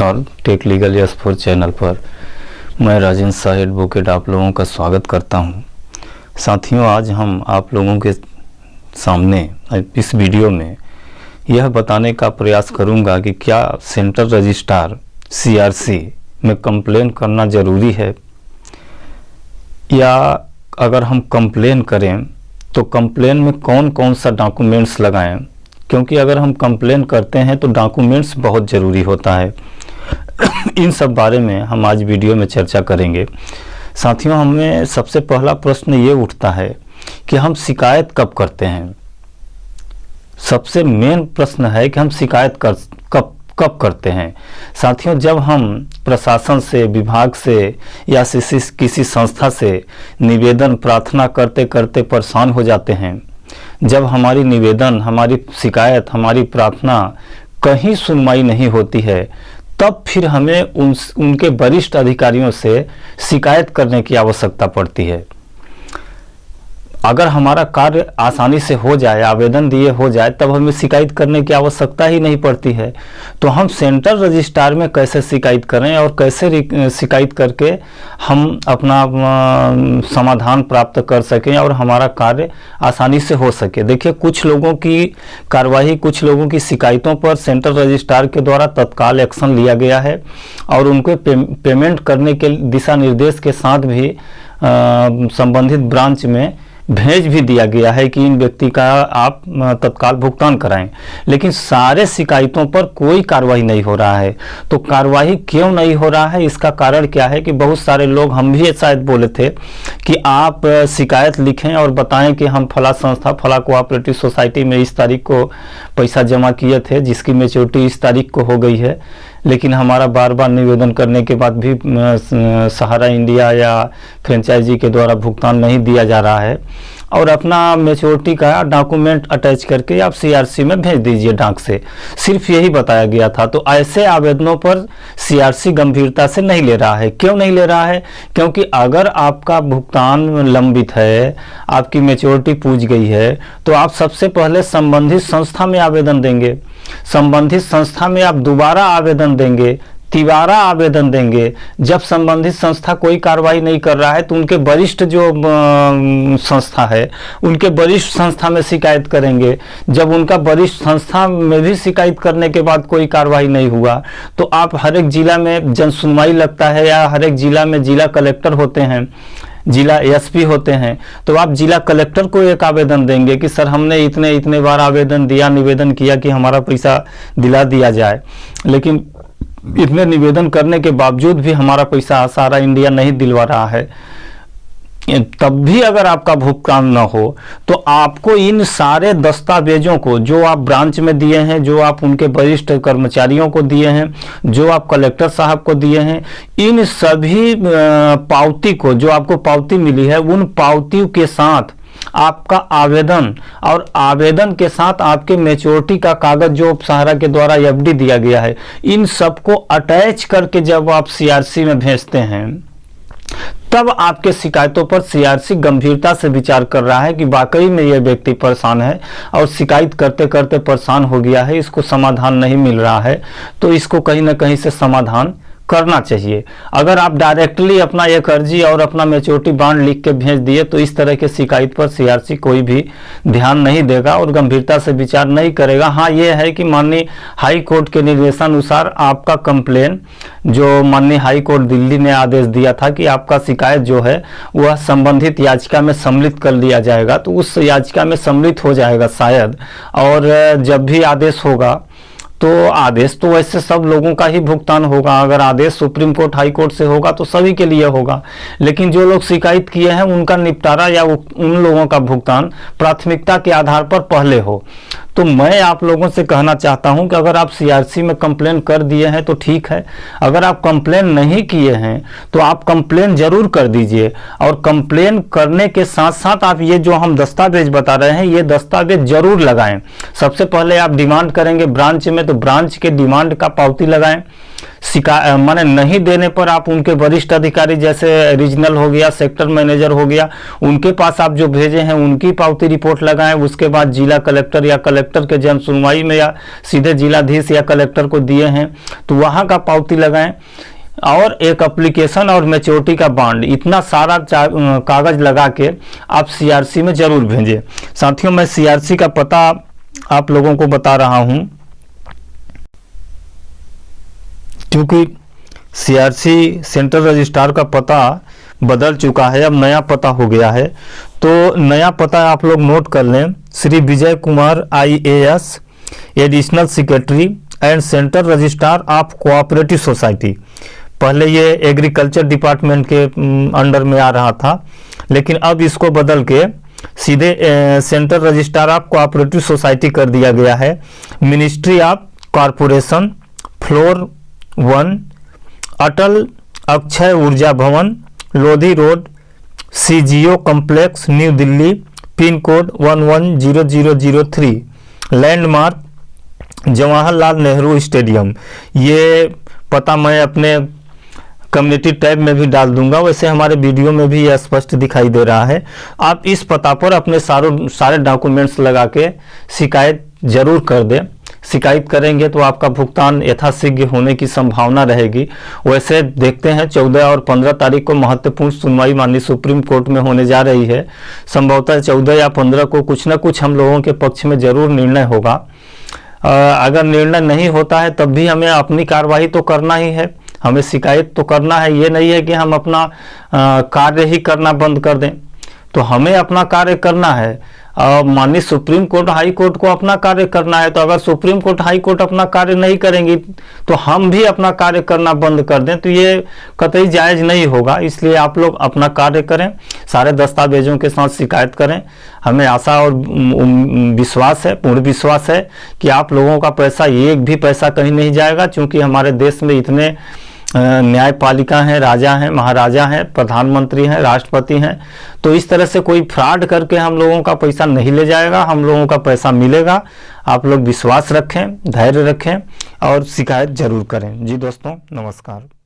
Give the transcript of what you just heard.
नमस्कार, take legal यस4 channel पर मैं राजेंद्र शाह एडवोकेट आप लोगों का स्वागत करता हूं। साथियों, आज हम आप लोगों के सामने इस वीडियो में यह बताने का प्रयास करूंगा कि क्या सेंट्रल रजिस्ट्रार CRC में कंप्लेन करना ज़रूरी है, या अगर हम कंप्लेन करें तो कंप्लेन में कौन कौन सा डॉक्यूमेंट्स लगाएं, क्योंकि अगर हम कंप्लेन करते हैं तो डॉक्यूमेंट्स बहुत ज़रूरी होता है। इन सब बारे में हम आज वीडियो में चर्चा करेंगे। साथियों, हमें सबसे पहला प्रश्न ये उठता है कि हम शिकायत कब करते हैं। सबसे मेन प्रश्न है कि हम शिकायत कब करते हैं। साथियों, जब हम प्रशासन से, विभाग से या किसी संस्था से निवेदन प्रार्थना करते करते परेशान हो जाते हैं, जब हमारी निवेदन, हमारी शिकायत, हमारी प्रार्थना कहीं सुनवाई नहीं होती है, तब फिर हमें उनके वरिष्ठ अधिकारियों से शिकायत करने की आवश्यकता पड़ती है। अगर हमारा कार्य आसानी से हो जाए, आवेदन दिए हो जाए, तब हमें शिकायत करने की आवश्यकता ही नहीं पड़ती है। तो हम सेंट्रल रजिस्ट्रार में कैसे शिकायत करें और कैसे शिकायत करके हम अपना समाधान प्राप्त कर सकें और हमारा कार्य आसानी से हो सके। देखिए, कुछ लोगों की कार्रवाई, कुछ लोगों की शिकायतों पर सेंट्रल रजिस्ट्रार के द्वारा तत्काल एक्शन लिया गया है और उनको पेमेंट करने के दिशा निर्देश के साथ भी संबंधित ब्रांच में भेज भी दिया गया है कि इन व्यक्ति का आप तत्काल भुगतान कराएं। लेकिन सारे शिकायतों पर कोई कार्रवाई नहीं हो रहा है। तो कार्रवाई क्यों नहीं हो रहा है, इसका कारण क्या है कि बहुत सारे लोग, हम भी शायद बोले थे कि आप शिकायत लिखें और बताएं कि हम फला संस्था, फला कोऑपरेटिव सोसाइटी में इस तारीख को पैसा जमा किए थे, जिसकी मैच्योरिटी इस तारीख को हो गई है, लेकिन हमारा बार बार निवेदन करने के बाद भी सहारा इंडिया या फ्रेंचाइजी के द्वारा भुगतान नहीं दिया जा रहा है, और अपना मैच्योरिटी का डॉक्यूमेंट अटैच करके आप CRC में भेज दीजिए डाक से। सिर्फ यही बताया गया था। तो ऐसे आवेदनों पर CRC गंभीरता से नहीं ले रहा है। क्यों नहीं ले रहा है? क्योंकि अगर आपका भुगतान लंबित है, आपकी मैच्योरिटी पूछ गई है, तो आप सबसे पहले संबंधित संस्था में आवेदन देंगे। संबंधित संस्था में आप दोबारा आवेदन देंगे, तिबारा आवेदन देंगे। जब संबंधित संस्था कोई कार्रवाई नहीं कर रहा है तो उनके वरिष्ठ जो संस्था है, उनके वरिष्ठ संस्था में शिकायत करेंगे। जब उनका वरिष्ठ संस्था में भी शिकायत करने के बाद कोई कार्रवाई नहीं हुआ, तो आप हर एक जिला में जन सुनवाई लगता है, या हर एक जिला में जिला कलेक्टर होते हैं, जिला SP होते हैं, तो आप जिला कलेक्टर को एक आवेदन देंगे कि सर, हमने इतने बार आवेदन दिया, निवेदन किया कि हमारा पैसा दिला दिया जाए, लेकिन इतने निवेदन करने के बावजूद भी हमारा पैसा सहारा इंडिया नहीं दिलवा रहा है। तब भी अगर आपका भुगतान न हो, तो आपको इन सारे दस्तावेजों को, जो आप ब्रांच में दिए हैं, जो आप उनके वरिष्ठ कर्मचारियों को दिए हैं, जो आप कलेक्टर साहब को दिए हैं, इन सभी पावती को, जो आपको पावती मिली है, उन पावती के साथ आपका आवेदन, और आवेदन के साथ आपके मैच्योरिटी का कागज जो सहारा के द्वारा FD दिया गया है, इन सबको अटैच करके जब आप CRC में भेजते हैं, तब आपके शिकायतों पर CRC गंभीरता से विचार कर रहा है कि वाकई में यह व्यक्ति परेशान है और शिकायत करते करते परेशान हो गया है, इसको समाधान नहीं मिल रहा है, तो इसको कहीं ना कहीं से समाधान करना चाहिए। अगर आप डायरेक्टली अपना एक अर्जी और अपना मैच्योरिटी बॉन्ड लिख के भेज दिए, तो इस तरह के शिकायत पर CRC कोई भी ध्यान नहीं देगा और गंभीरता से विचार नहीं करेगा। हाँ, ये है कि माननीय हाई कोर्ट के निर्देशानुसार आपका कंप्लेन, जो माननीय हाई कोर्ट दिल्ली ने आदेश दिया था कि आपका शिकायत जो है वह संबंधित याचिका में सम्मिलित कर लिया जाएगा, तो उस याचिका में सम्मिलित हो जाएगा शायद। और जब भी आदेश होगा, तो आदेश तो वैसे सब लोगों का ही भुगतान होगा। अगर आदेश सुप्रीम कोर्ट, हाई कोर्ट से होगा तो सभी के लिए होगा, लेकिन जो लोग शिकायत किए हैं उनका निपटारा या उन लोगों का भुगतान प्राथमिकता के आधार पर पहले हो। तो मैं आप लोगों से कहना चाहता हूं कि अगर आप CRC में कंप्लेन कर दिए हैं तो ठीक है, अगर आप कंप्लेन नहीं किए हैं तो आप कंप्लेन जरूर कर दीजिए, और कंप्लेन करने के साथ साथ आप ये जो हम दस्तावेज बता रहे हैं, ये दस्तावेज जरूर लगाएं। सबसे पहले आप डिमांड करेंगे ब्रांच में, तो ब्रांच के डिमांड का पावती लगाएं। माने नहीं देने पर आप उनके वरिष्ठ अधिकारी जैसे रीजनल हो गया, सेक्टर मैनेजर हो गया, उनके पास आप जो भेजे हैं उनकी पावती रिपोर्ट लगाएं। उसके बाद जिला कलेक्टर या कलेक्टर के जन सुनवाई में या सीधे जिलाधीश या कलेक्टर को दिए हैं तो वहाँ का पावती लगाएं, और एक एप्लीकेशन और मैच्योरिटी का बॉन्ड, इतना सारा कागज लगा के आप सीआरसी में जरूर भेजें। साथियों, मैं सीआरसी का पता आप लोगों को बता रहा हूं क्योंकि सीआरसी सेंट्रल रजिस्ट्रार का पता बदल चुका है, अब नया पता हो गया है। तो नया पता आप लोग नोट कर लें। Shri Vijay Kumar IAS, additional secretary and central registrar of cooperative society. पहले ये एग्रीकल्चर डिपार्टमेंट के अंडर में आ रहा था, लेकिन अब इसको बदल के सीधे central registrar of cooperative society कर दिया गया है। मिनिस्ट्री ऑफ कॉरपोरेशन, फ्लोर 1, अटल अक्षय ऊर्जा भवन, Lodhi road, CGO complex, new Delhi, pin code 110003, landmark Jawaharlal Nehru stadium. ये पता मैं अपने कम्युनिटी टैब में भी डाल दूंगा, वैसे हमारे वीडियो में भी यह स्पष्ट दिखाई दे रहा है। आप इस पता पर अपने सारे डॉक्यूमेंट्स लगा के शिकायत जरूर कर दें। शिकायत करेंगे तो आपका भुगतान यथाशीघ्र होने की संभावना रहेगी। वैसे देखते हैं 14 और 15 तारीख को महत्वपूर्ण सुनवाई माननीय सुप्रीम कोर्ट में होने जा रही है। संभवतः 14 या 15 को कुछ न कुछ हम लोगों के पक्ष में जरूर निर्णय होगा। अगर निर्णय नहीं होता है तब भी हमें अपनी कार्रवाई तो करना ही है, हमें शिकायत तो करना है। ये नहीं है कि हम अपना कार्य ही करना बंद कर दें, तो हमें अपना कार्य करना है। माननीय सुप्रीम कोर्ट हाई कोर्ट को अपना कार्य करना है। तो अगर सुप्रीम कोर्ट हाई कोर्ट अपना कार्य नहीं करेंगी तो हम भी अपना कार्य करना बंद कर दें, तो ये कतई जायज़ नहीं होगा। इसलिए आप लोग अपना कार्य करें, सारे दस्तावेजों के साथ शिकायत करें। हमें आशा और विश्वास है, पूर्ण विश्वास है कि आप लोगों का पैसा, एक भी पैसा कहीं नहीं जाएगा, क्योंकि हमारे देश में इतने न्यायपालिका हैं, राजा हैं, महाराजा हैं, प्रधानमंत्री हैं, राष्ट्रपति हैं। तो इस तरह से कोई फ्रॉड करके हम लोगों का पैसा नहीं ले जाएगा, हम लोगों का पैसा मिलेगा। आप लोग विश्वास रखें, धैर्य रखें और शिकायत जरूर करें। जी दोस्तों, नमस्कार।